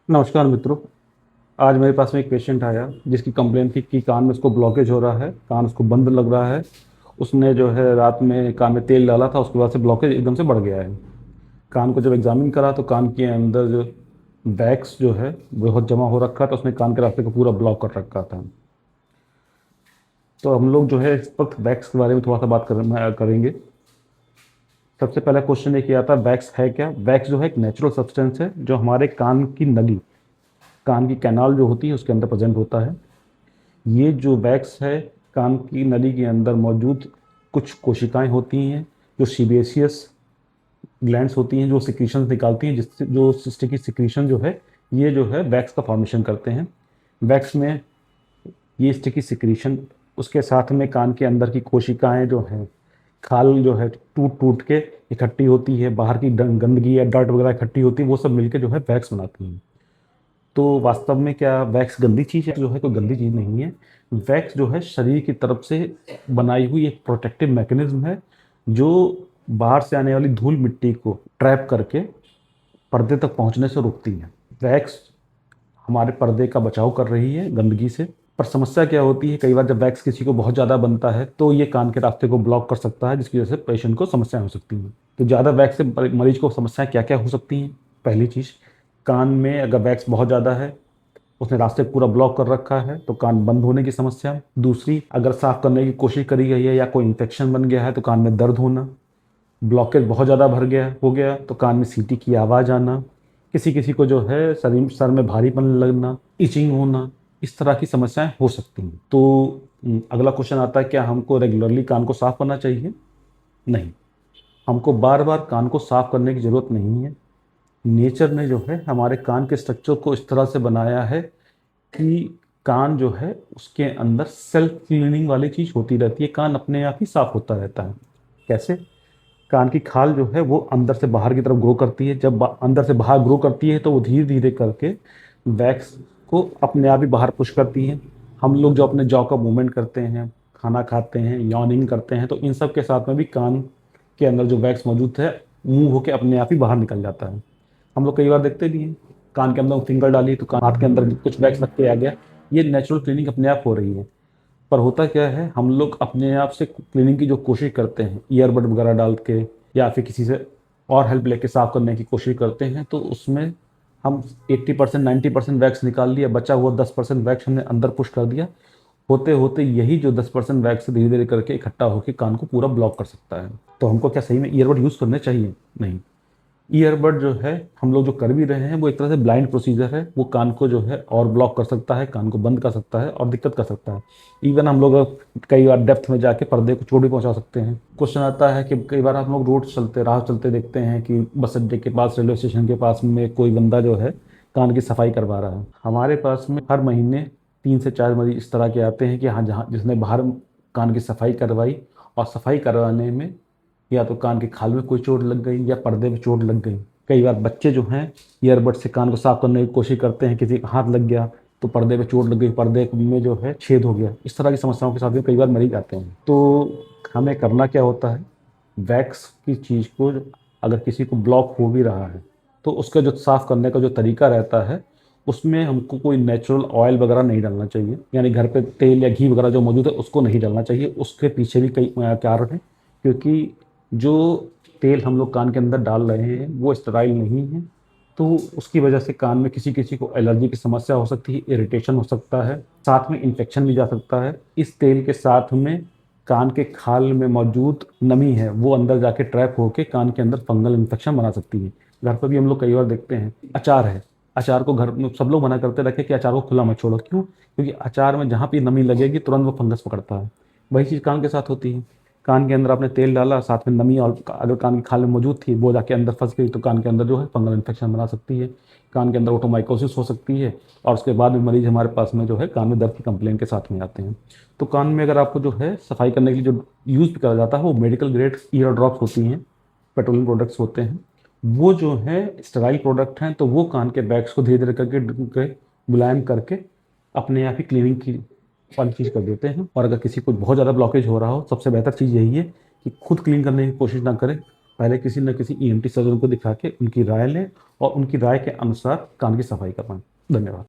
नमस्कार मित्रों। आज मेरे पास में एक पेशेंट आया जिसकी कंप्लेन थी कि कान में उसको ब्लॉकेज हो रहा है, कान उसको बंद लग रहा है। उसने जो है रात में कान में तेल डाला था, उसके बाद से ब्लॉकेज एकदम से बढ़ गया है। कान को जब एग्जामिन करा तो कान के अंदर जो वैक्स जो है बहुत जमा हो रखा था, उसने कान के रास्ते को पूरा ब्लॉक कर रखा था। तो हम लोग जो है इस वक्त वैक्स के बारे में थोड़ा सा करेंगे। सबसे पहला क्वेश्चन ये किया था, वैक्स है क्या? वैक्स जो है एक नेचुरल सब्सटेंस है जो हमारे कान की नली, कान की कैनाल जो होती है उसके अंदर प्रेजेंट होता है। ये जो वैक्स है, कान की नली के अंदर मौजूद कुछ कोशिकाएं होती हैं जो सीबेसियस ग्लैंड्स होती हैं, जो सिक्रीशंस निकालती हैं, जिससे जो स्टिकी सिक्रीशन जो है ये जो है वैक्स का फॉर्मेशन करते हैं। वैक्स में ये स्टिकी सिक्रीशन, उसके साथ में कान के अंदर की कोशिकाएं जो हैं, खाल जो है टूट टूट के इकट्ठी होती है, बाहर की गंदगी या डर्ट वगैरह इकट्ठी होती है, वो सब मिलके जो है वैक्स बनाती हैं। तो वास्तव में क्या वैक्स गंदी चीज़ है? जो है कोई गंदी चीज़ नहीं है। वैक्स जो है शरीर की तरफ से बनाई हुई एक प्रोटेक्टिव मैकेनिज्म है जो बाहर से आने वाली धूल मिट्टी को ट्रैप करके पर्दे तक पहुंचने से रोकती है। वैक्स हमारे पर्दे का बचाव कर रही है गंदगी से। पर समस्या क्या होती है, कई बार जब वैक्स किसी को बहुत ज़्यादा बनता है तो ये कान के रास्ते को ब्लॉक कर सकता है, जिसकी वजह से पेशेंट को समस्याएं हो सकती हैं। तो ज़्यादा वैक्स से मरीज को समस्याएं क्या क्या हो सकती हैं? पहली चीज़, कान में अगर वैक्स बहुत ज़्यादा है, उसने रास्ते पूरा ब्लॉक कर रखा है, तो कान बंद होने की समस्या। दूसरी, अगर साफ करने की कोशिश करी गई है या कोई इन्फेक्शन बन गया है तो कान में दर्द होना। ब्लॉकेज बहुत ज़्यादा भर गया हो गया तो कान में सीटी की आवाज़ आना। किसी किसी को जो है शरीर सर में भारीपन लगना, इचिंग होना, इस तरह की समस्याएं हो सकती हैं। तो अगला क्वेश्चन आता है, क्या हमको रेगुलरली कान को साफ करना चाहिए? नहीं, हमको बार बार कान को साफ करने की ज़रूरत नहीं है। नेचर ने जो है हमारे कान के स्ट्रक्चर को इस तरह से बनाया है कि कान जो है उसके अंदर सेल्फ क्लीनिंग वाली चीज़ होती रहती है, कान अपने आप ही साफ होता रहता है। कैसे? कान की खाल जो है वो अंदर से बाहर की तरफ ग्रो करती है। जब अंदर से बाहर ग्रो करती है तो वो धीरे धीरे करके वैक्स को अपने आप ही बाहर पुश करती है। हम लोग जो अपने जॉ का मूवमेंट करते हैं, खाना खाते हैं, यॉनिंग करते हैं, तो इन सब के साथ में भी कान के अंदर जो वैक्स मौजूद है मूव होकर अपने आप ही बाहर निकल जाता है। हम लोग कई बार देखते भी हैं, कान के अंदर फिंगर डाली तो कान हाथ के अंदर कुछ वैक्स लग के आ गया। ये नेचुरल क्लीनिंग अपने आप हो रही है। पर होता क्या है, हम लोग अपने आप से क्लीनिंग की जो कोशिश करते हैं ईयरबड वगैरह डाल के या फिर किसी से और हेल्प लेके साफ करने की कोशिश करते हैं, तो उसमें हम 80% 90% वैक्स निकाल लिया, बचा हुआ 10% वैक्स हमने अंदर पुश कर दिया। होते होते यही जो 10% वैक्स धीरे धीरे करके इकट्ठा होकर कान को पूरा ब्लॉक कर सकता है। तो हमको क्या सही में ईयरबड यूज़ करने चाहिए? नहीं। ईयरबड जो है हम लोग जो कर भी रहे हैं वो एक तरह से ब्लाइंड प्रोसीजर है। वो कान को जो है और ब्लॉक कर सकता है, कान को बंद कर सकता है और दिक्कत कर सकता है। इवन हम लोग कई बार डेप्थ में जाके पर्दे को चोट भी पहुंचा सकते हैं। क्वेश्चन आता है कि कई बार हम लोग रोड चलते राह चलते देखते हैं कि बस अड्डे के पास, रेलवे स्टेशन के पास में कोई बंदा जो है कान की सफाई करवा रहा है। हमारे पास में हर महीने 3 से 4 मरीज इस तरह के आते हैं कि हाँ, जहाँ जिसने बाहर कान की सफाई करवाई और सफाई करवाने में या तो कान के खाल में कोई चोट लग गई या पर्दे में चोट लग गई। कई बार बच्चे जो हैं ईयरबड से कान को साफ करने की कोशिश करते हैं, किसी का हाथ लग गया तो पर्दे पे चोट लग गई, पर्दे में जो है छेद हो गया। इस तरह की समस्याओं के साथ भी कई बार मरीज आते हैं। तो हमें करना क्या होता है, वैक्स की चीज़ को अगर किसी को ब्लॉक हो भी रहा है तो उसका जो साफ करने का जो तरीका रहता है उसमें हमको कोई नेचुरल ऑयल वगैरह नहीं डालना चाहिए, यानी घर पे तेल या घी वगैरह जो मौजूद है उसको नहीं डालना चाहिए। उसके पीछे भी कई कारण हैं, क्योंकि जो तेल हम लोग कान के अंदर डाल रहे हैं वो स्टेराइल नहीं है। तो उसकी वजह से कान में किसी किसी को एलर्जी की समस्या हो सकती है, इरिटेशन हो सकता है, साथ में इन्फेक्शन भी जा सकता है। इस तेल के साथ में कान के खाल में मौजूद नमी है वो अंदर जाके ट्रैप होके कान के अंदर फंगल इन्फेक्शन बना सकती है। घर पर भी हम लोग कई बार देखते हैं, अचार है, अचार को घर में सब लोग मना करते रखे कि अचार को खुला मत छोड़ो। क्यों? क्योंकि अचार में जहाँ भी नमी लगेगी तुरंत वो फंगस पकड़ता है। वही चीज़ कान के साथ होती है। कान के अंदर आपने तेल डाला, साथ में नमी और अगर कान की खाल में मौजूद थी वो जाके अंदर फंस गई तो कान के अंदर जो है फंगल इन्फेक्शन बना सकती है, कान के अंदर ओटोमाइकोसिस हो सकती है। और उसके बाद में मरीज हमारे पास में जो है कान में दर्द की कंप्लेन के साथ में आते हैं। तो कान में अगर आपको जो है सफाई करने के लिए जो यूज़ करा जाता है वो मेडिकल ग्रेड ईयर ड्रॉप्स होती हैं, पेट्रोलियम प्रोडक्ट्स होते हैं। वो जो है स्टेराइल प्रोडक्ट हैं, तो वो कान के बैग्स को धीरे धीरे करके मुलायम करके अपने आप ही क्लीनिंग की वाली चीज़ कर देते हैं। और अगर किसी को बहुत ज़्यादा ब्लॉकेज हो रहा हो, सबसे बेहतर चीज़ यही है कि खुद क्लीन करने की कोशिश ना करें, पहले किसी न किसी ईएनटी सर्जन को दिखा के उनकी राय लें और उनकी राय के अनुसार कान की सफाई करवाएं। धन्यवाद।